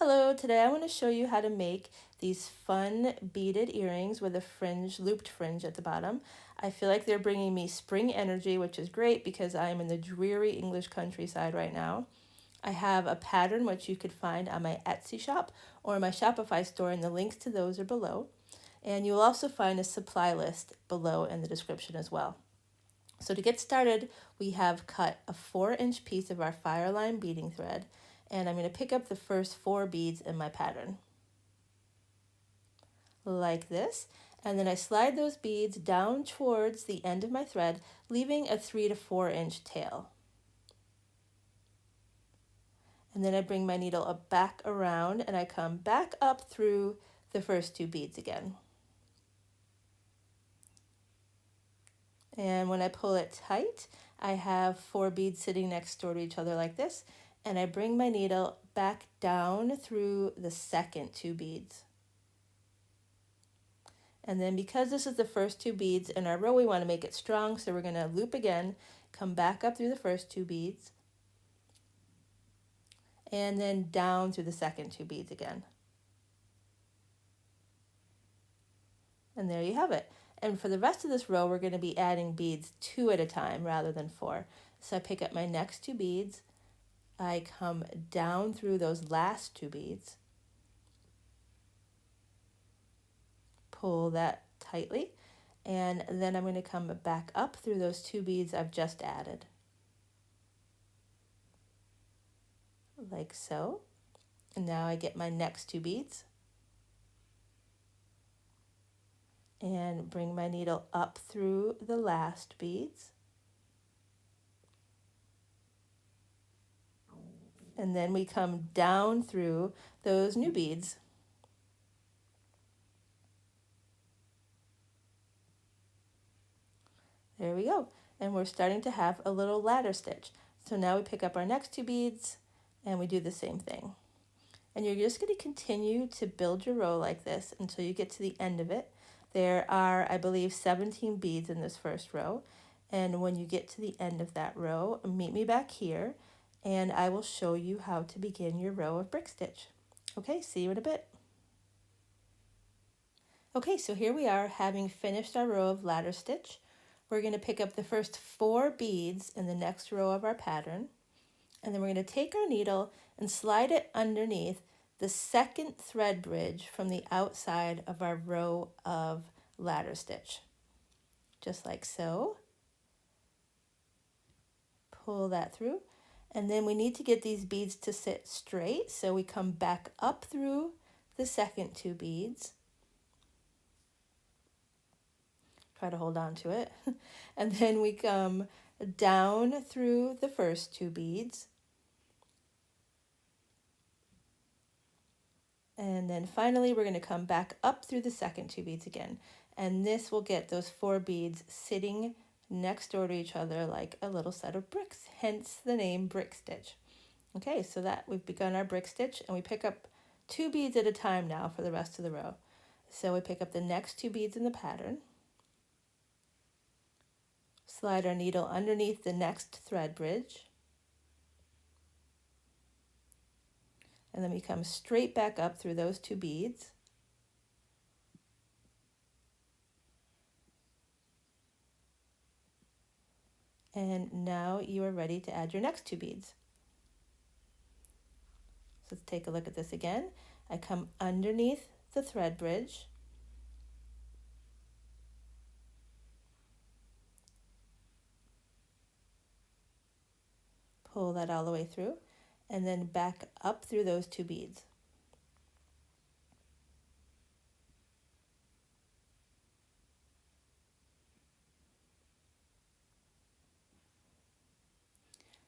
Hello, today I want to show you how to make these fun beaded earrings with a fringe, looped fringe at the bottom. I feel like they're bringing me spring energy, which is great because I am in the dreary English countryside right now. I have a pattern which you could find on my Etsy shop or my Shopify store, and the links to those are below. And you'll also find a supply list below in the description as well. So to get started, we have cut a 4-inch piece of our fireline beading thread, and I'm going to pick up the first 4 beads in my pattern, like this, and then I slide those beads down towards the end of my thread, leaving a 3 to 4 inch tail. And then I bring my needle back around and I come back up through the first 2 beads again. And when I pull it tight, I have 4 beads sitting next door to each other like this, and I bring my needle back down through the second 2 beads. And then because this is the first 2 beads in our row, we want to make it strong, so we're going to loop again, come back up through the first 2 beads, and then down through the second 2 beads again. And there you have it. And for the rest of this row, we're going to be adding beads 2 at a time rather than 4. So I pick up my next 2 beads, I come down through those last 2 beads, pull that tightly, and then I'm going to come back up through those 2 beads I've just added, like so. And now I get my next 2 beads and bring my needle up through the last beads. And then we come down through those new beads. There we go. And we're starting to have a little ladder stitch. So now we pick up our next 2 beads and we do the same thing. And you're just going to continue to build your row like this until you get to the end of it. There are, I believe, 17 beads in this first row. And when you get to the end of that row, meet me back here and I will show you how to begin your row of brick stitch. Okay, see you in a bit. Okay, so here we are having finished our row of ladder stitch. We're going to pick up the first 4 beads in the next row of our pattern, and then we're going to take our needle and slide it underneath the second thread bridge from the outside of our row of ladder stitch, just like so. Pull that through, and then we need to get these beads to sit straight, so we come back up through the second 2 beads. Try to hold on to it. And then we come down through the first 2 beads. And then finally, we're going to come back up through the second 2 beads again. And this will get those 4 beads sitting next door to each other like a little set of bricks, hence the name brick stitch. Okay, so that we've begun our brick stitch, and we pick up 2 beads at a time now for the rest of the row. So we pick up the next 2 beads in the pattern, slide our needle underneath the next thread bridge, and then we come straight back up through those 2 beads. And now you are ready to add your next 2 beads. So let's take a look at this again. I come underneath the thread bridge, pull that all the way through, and then back up through those 2 beads.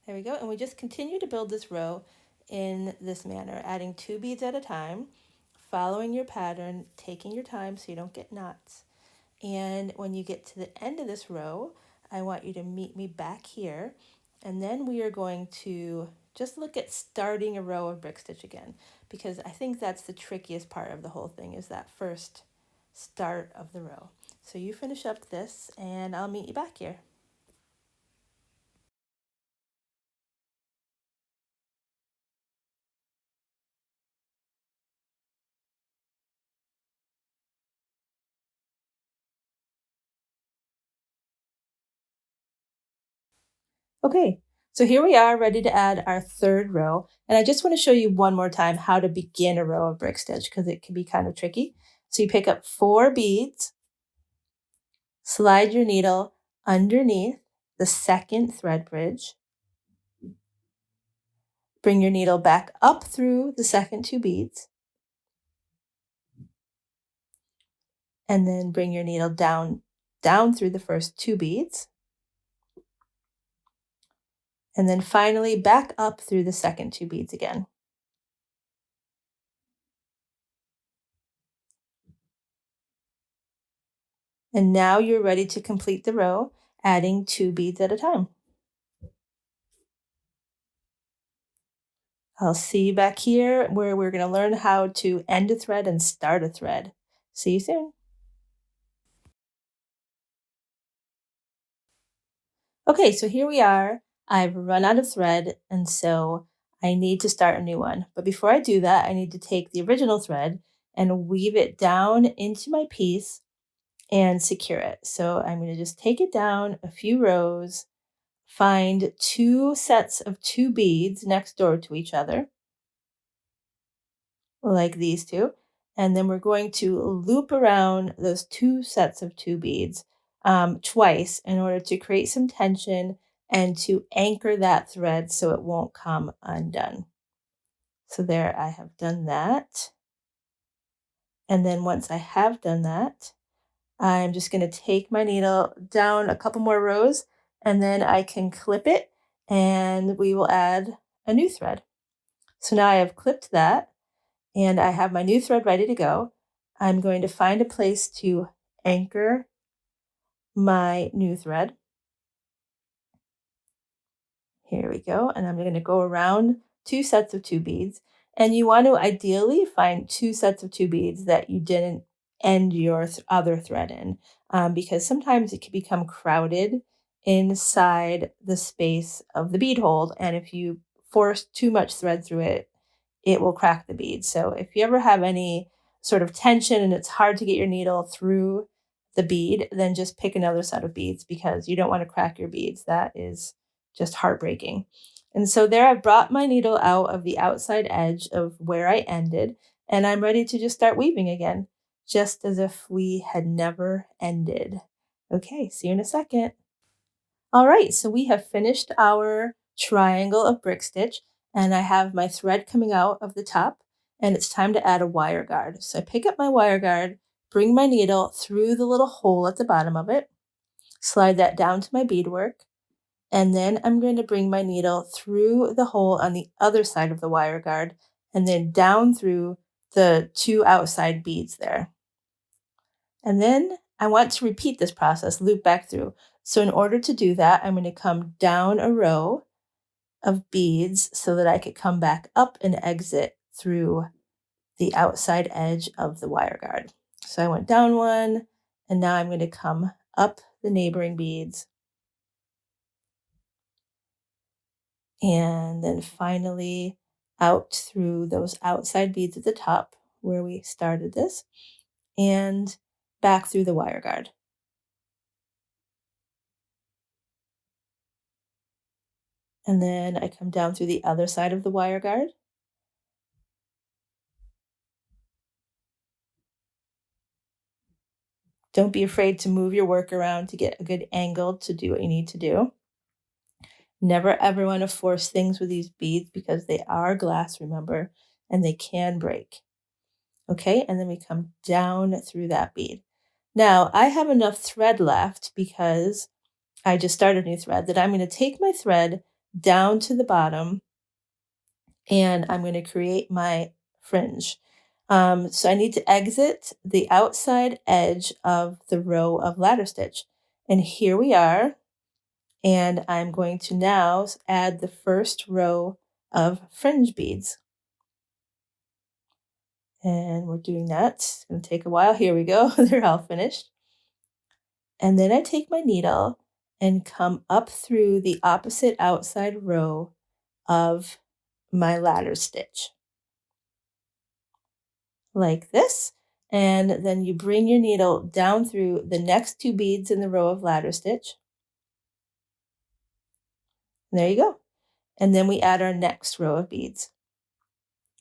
There we go, and we just continue to build this row in this manner, adding 2 beads at a time, following your pattern, taking your time so you don't get knots. And when you get to the end of this row, I want you to meet me back here, and then we are going to just look at starting a row of brick stitch again, because I think that's the trickiest part of the whole thing, is that first start of the row. So you finish up this and I'll meet you back here. Okay, so here we are ready to add our third row. And I just want to show you one more time how to begin a row of brick stitch because it can be kind of tricky. So you pick up 4 beads, slide your needle underneath the second thread bridge, bring your needle back up through the second 2 beads, and then bring your needle down through the first 2 beads, and then finally back up through the second 2 beads again. And now you're ready to complete the row, adding 2 beads at a time. I'll see you back here where we're going to learn how to end a thread and start a thread. See you soon. Okay, so here we are. I've run out of thread, and so I need to start a new one. But before I do that, I need to take the original thread and weave it down into my piece and secure it. So I'm going to just take it down a few rows, find 2 sets of 2 beads next door to each other, like these two. And then we're going to loop around those 2 sets of 2 beads twice in order to create some tension and to anchor that thread so it won't come undone. So there, I have done that. And then once I have done that, I'm just going to take my needle down a couple more rows and then I can clip it and we will add a new thread. So now I have clipped that and I have my new thread ready to go. I'm going to find a place to anchor my new thread. Here we go. And I'm going to go around 2 sets of 2 beads. And you want to ideally find 2 sets of 2 beads that you didn't end your other thread in, because sometimes it can become crowded inside the space of the bead hold. And if you force too much thread through it, it will crack the bead. So if you ever have any sort of tension and it's hard to get your needle through the bead, then just pick another set of beads because you don't want to crack your beads. That is just heartbreaking. And so there I've brought my needle out of the outside edge of where I ended, and I'm ready to just start weaving again, just as if we had never ended. Okay, see you in a second. All right, so we have finished our triangle of brick stitch, and I have my thread coming out of the top, and it's time to add a wire guard. So I pick up my wire guard, bring my needle through the little hole at the bottom of it, slide that down to my beadwork, and then I'm going to bring my needle through the hole on the other side of the wire guard, and then down through the 2 outside beads there. And then I want to repeat this process, loop back through. So in order to do that, I'm going to come down a row of beads so that I could come back up and exit through the outside edge of the wire guard. So I went down one, and now I'm going to come up the neighboring beads. And then finally out through those outside beads at the top where we started this, and back through the wire guard. And then I come down through the other side of the wire guard. Don't be afraid to move your work around to get a good angle to do what you need to do. Never ever want to force things with these beads because they are glass, remember, and they can break. Okay, and then we come down through that bead. Now, I have enough thread left because I just started a new thread that I'm going to take my thread down to the bottom and I'm going to create my fringe. So I need to exit the outside edge of the row of ladder stitch. And here we are. And I'm going to now add the first row of fringe beads. And we're doing that. It's going to take a while. Here we go. They're all finished. And then I take my needle and come up through the opposite outside row of my ladder stitch, like this. And then you bring your needle down through the next 2 beads in the row of ladder stitch. And there you go. And then we add our next row of beads.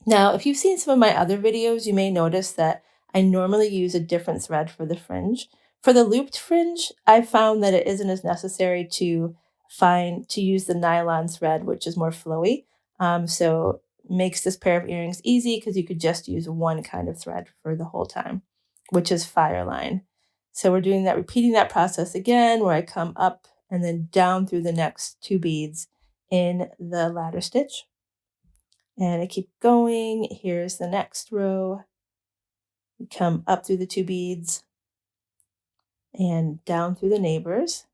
Now, if you've seen some of my other videos, you may notice that I normally use a different thread for the fringe. For the looped fringe, I found that it isn't as necessary to use the nylon thread, which is more flowy. So makes this pair of earrings easy because you could just use one kind of thread for the whole time, which is fireline. So we're doing that, repeating that process again, where I come up and then down through the next two beads in the ladder stitch. And I keep going. Here's the next row. We come up through the two beads and down through the neighbors.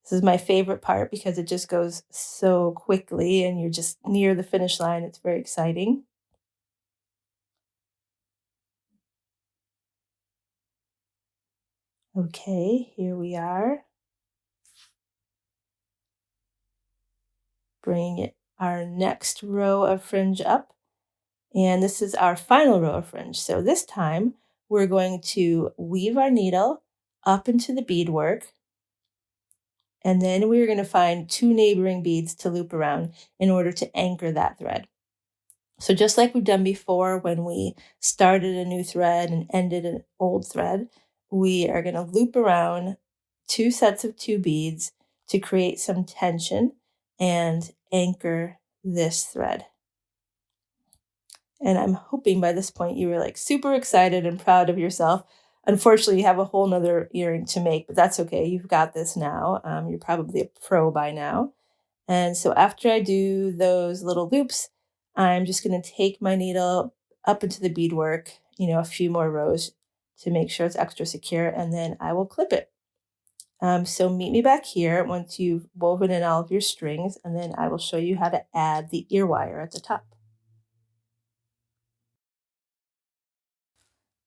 This is my favorite part because it just goes so quickly and you're just near the finish line. It's very exciting. Okay, here we are. Bring it our next row of fringe up. And this is our final row of fringe. So this time we're going to weave our needle up into the beadwork. And then we're going to find two neighboring beads to loop around in order to anchor that thread. So just like we've done before when we started a new thread and ended an old thread, we are going to loop around two sets of two beads to create some tension and anchor this thread. And I'm hoping by this point you were like super excited and proud of yourself. Unfortunately, you have a whole nother earring to make, but that's okay. You've got this now. You're probably a pro by now. And so after I do those little loops, I'm just going to take my needle up into the beadwork, a few more rows to make sure it's extra secure, and then I will clip it. So meet me back here once you've woven in all of your strings, and then I will show you how to add the ear wire at the top.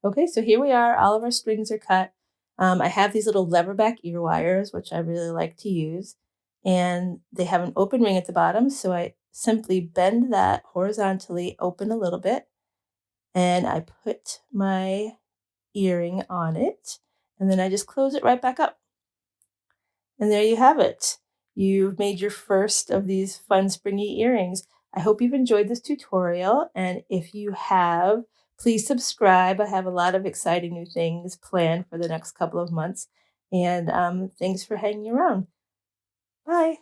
Okay, so here we are. All of our strings are cut. I have these little leverback ear wires, which I really like to use, and they have an open ring at the bottom. So I simply bend that horizontally open a little bit, and I put my earring on it, and then I just close it right back up. And there you have it. You've made your first of these fun springy earrings. I hope you've enjoyed this tutorial. And if you have, please subscribe. I have a lot of exciting new things planned for the next couple of months. And thanks for hanging around. Bye.